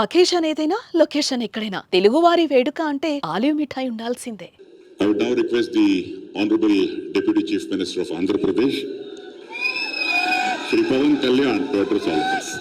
Occasion ఏదైనా location ఎక్కడైనా తెలుగువారి వేడుక అంటే ఆలివ్ మిఠాయి ఉండాల్సిందే. I would now request the Honorable Deputy Chief Minister of Andhra Pradesh, Shri Pawan Kalyan, to address all of us.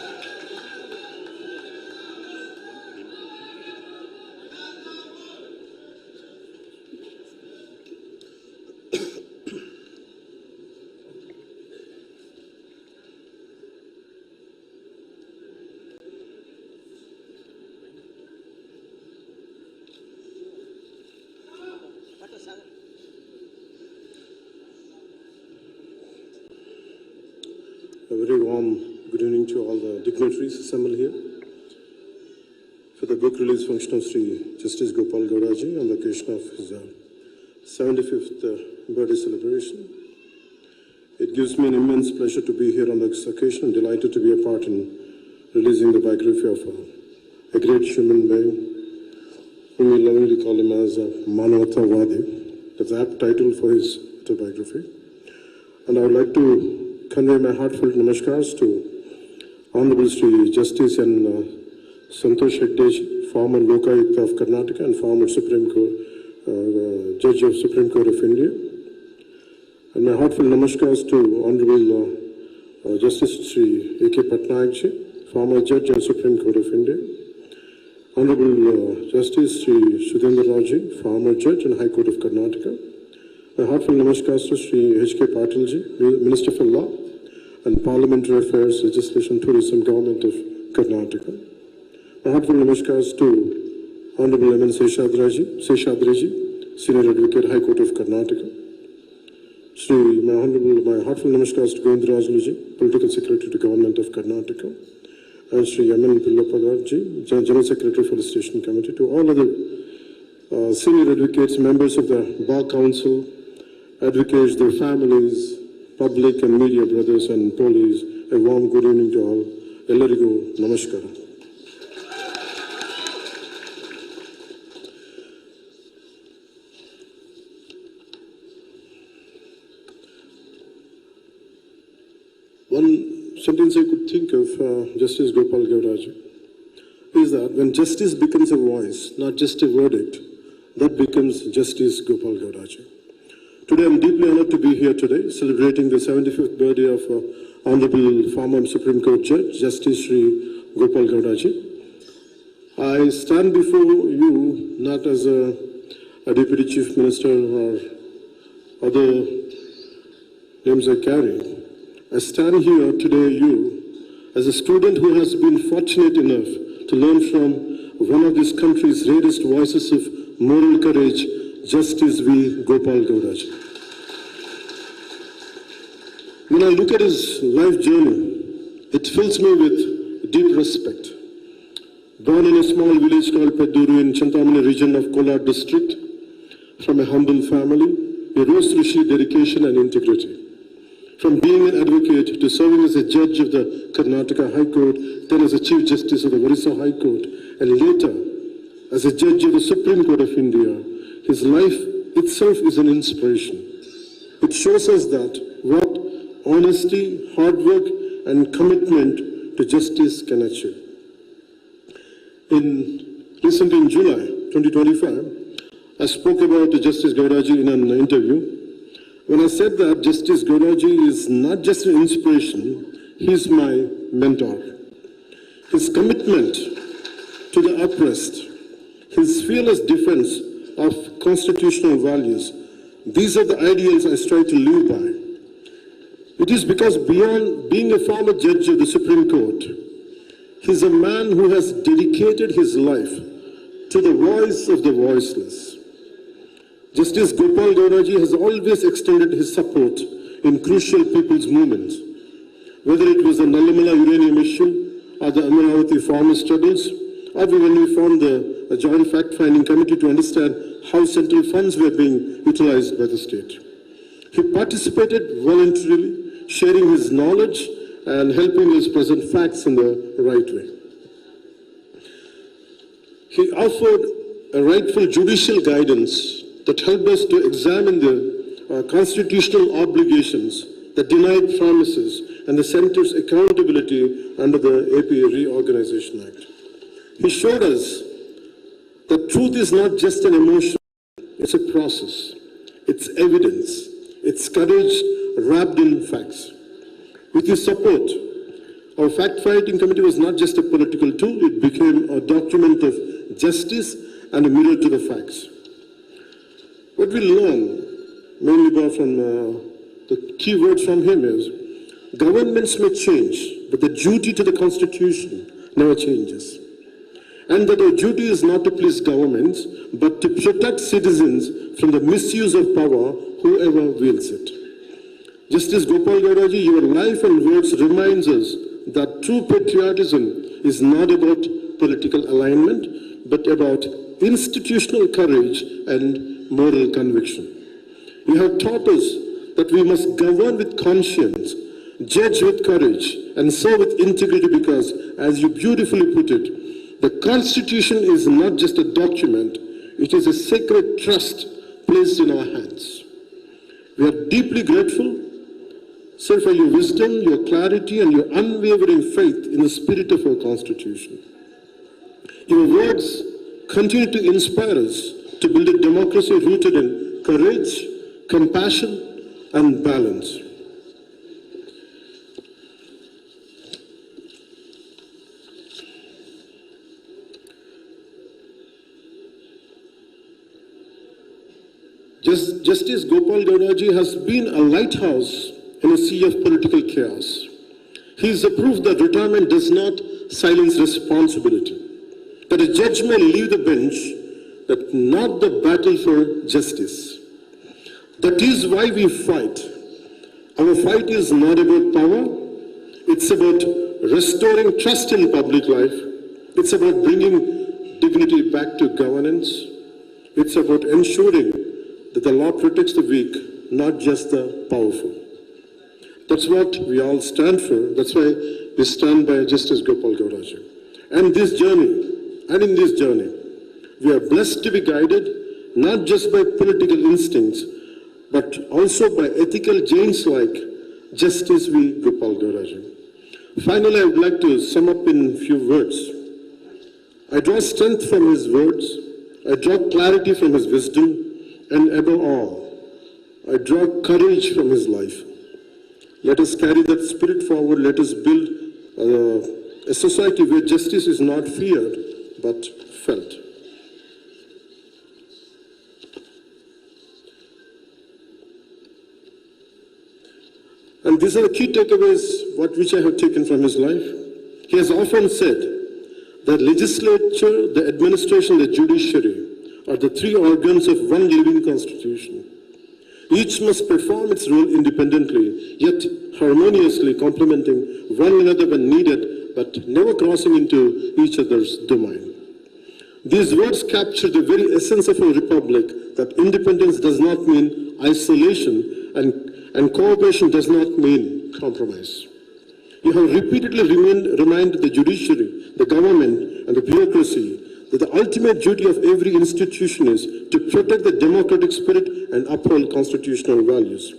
A very warm good evening to all the dignitaries assembled here for the book release function of Sri Justice Gopal Gauraji on the occasion of his 75th birthday celebration. It gives me an immense pleasure to be here on this occasion and delighted to be a part in releasing the biography of a great human being whom we lovingly call him as Manavatavadi. That's the apt title for his autobiography. And I would like to convey my heartfelt namaskars to Honorable Sri Justice and Santosh Hegde, former Lokayukta of Karnataka and former Supreme Court, Judge of Supreme Court of India. And my heartfelt namaskars to Honorable Justice Sri A.K. Patnaikji, former Judge of Supreme Court of India. Honorable Justice Sri Sudhendra Raji, former Judge and High Court of Karnataka. My heartfelt namaskars to Sri H.K. Patilji, Minister for Law and Parliamentary Affairs, Legislation, Tourism, Government of Karnataka. My heartfelt namaskars to Honorable M.N. Seshadreji, Senior Advocate, High Court of Karnataka. My heartfelt namaskars to Govindarajuluji, Political Secretary to Government of Karnataka. And Sri M.N. Pillapadarji, General Secretary for the Station Committee. To all other senior advocates, members of the Bar Council, advocates, their families, public and media brothers and police, a warm good evening to all. Ellarigu namaskara. One sentence I could think of Justice Gopal Gauraji is that when justice becomes a voice, not just a verdict, that becomes Justice Gopal Gauraji. Today, I'm deeply honored to be here today, celebrating the 75th birthday of Honorable former Supreme Court Judge, Justice Sri Gopal Gauraji. I stand before you not as a Deputy Chief Minister or other names I carry. I stand here today, you, as a student who has been fortunate enough to learn from one of this country's rarest voices of moral courage, Justice V. Gopal Gauraji. When I look at his life journey, it fills me with deep respect. Born in a small village called Pedduru in Chintamani region of Kolar district, from a humble family, he rose through sheer dedication and integrity. From being an advocate to serving as a judge of the Karnataka High Court, then as a Chief Justice of the Orissa High Court, and later as a judge of the Supreme Court of India, his life itself is an inspiration. It shows us that what honesty, hard work, and commitment to justice can achieve. Recently in July 2025, I spoke about Justice Gauraji in an interview. When I said that Justice Gauraji is not just an inspiration, he is my mentor. His commitment to the oppressed, his fearless defense of constitutional values, these are the ideals I strive to live by. It is because beyond being a former judge of the Supreme Court, he is a man who has dedicated his life to the voice of the voiceless. Justice Gopal Gauraji has always extended his support in crucial people's movements, whether it was the Nallamala uranium issue or the Amaravati farmer struggles, or when we formed the joint fact-finding committee to understand how central funds were being utilized by the state. He participated voluntarily, sharing his knowledge and helping us present facts in the right way. He offered a rightful judicial guidance that helped us to examine the constitutional obligations, the denied promises, and the center's accountability under the APA Reorganization Act. He showed us that truth is not just an emotion, it's a process. It's evidence. It's courage wrapped in facts. With his support, our fact-fighting committee was not just a political tool, it became a document of justice and a mirror to the facts. What we learn, mainly from the key words from him is, governments may change, but the duty to the Constitution never changes. And that our duty is not to please governments, but to protect citizens from the misuse of power, whoever wields it. Justice Gopal Gauraji, your life and words reminds us that true patriotism is not about political alignment, but about institutional courage and moral conviction. You have taught us that we must govern with conscience, judge with courage, and serve with integrity because, as you beautifully put it, the Constitution is not just a document, it is a sacred trust placed in our hands. We are deeply grateful, sir, for your wisdom, your clarity, and your unwavering faith in the spirit of our Constitution. Your words continue to inspire us to build a democracy rooted in courage, compassion, and balance. Justice Gopal Gauraji has been a lighthouse in a sea of political chaos. He is a proof that retirement does not silence responsibility, that a judge may leave the bench, but not the battle for justice. That is why we fight. Our fight is not about power, it's about restoring trust in public life, it's about bringing dignity back to governance, it's about ensuring that the law protects the weak, not just the powerful. That's what we all stand for. That's why we stand by Justice Gopal Gauraji. And in this journey, we are blessed to be guided not just by political instincts, but also by ethical giants like Justice V. Gopal Gauraji. Finally, I would like to sum up in a few words. I draw strength from his words. I draw clarity from his wisdom. And above all, I draw courage from his life. Let us carry that spirit forward. Let us build a society where justice is not feared, but felt. And these are the key takeaways which I have taken from his life. He has often said that legislature, the administration, the judiciary are the three organs of one living constitution. Each must perform its role independently, yet harmoniously complementing one another when needed, but never crossing into each other's domain. These words capture the very essence of our republic, that independence does not mean isolation and cooperation does not mean compromise. You have repeatedly reminded the judiciary, the government, and the bureaucracy that the ultimate duty of every institution is to protect the democratic spirit and uphold constitutional values.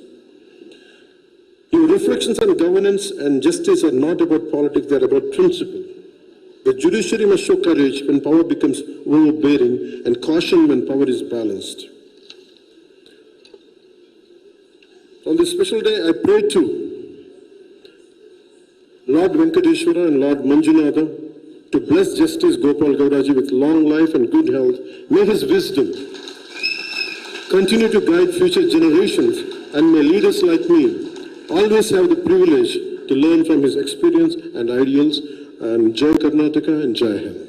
Your reflections on governance and justice are not about politics, they are about principle. The judiciary must show courage when power becomes overbearing and caution when power is balanced. On this special day, I pray to Lord Venkateshwara and Lord Manjunatha to bless Justice Gopal Gauraji with long life and good health. May his wisdom continue to guide future generations, and may leaders like me always have the privilege to learn from his experience and ideals. And Jai Karnataka and Jai Hind.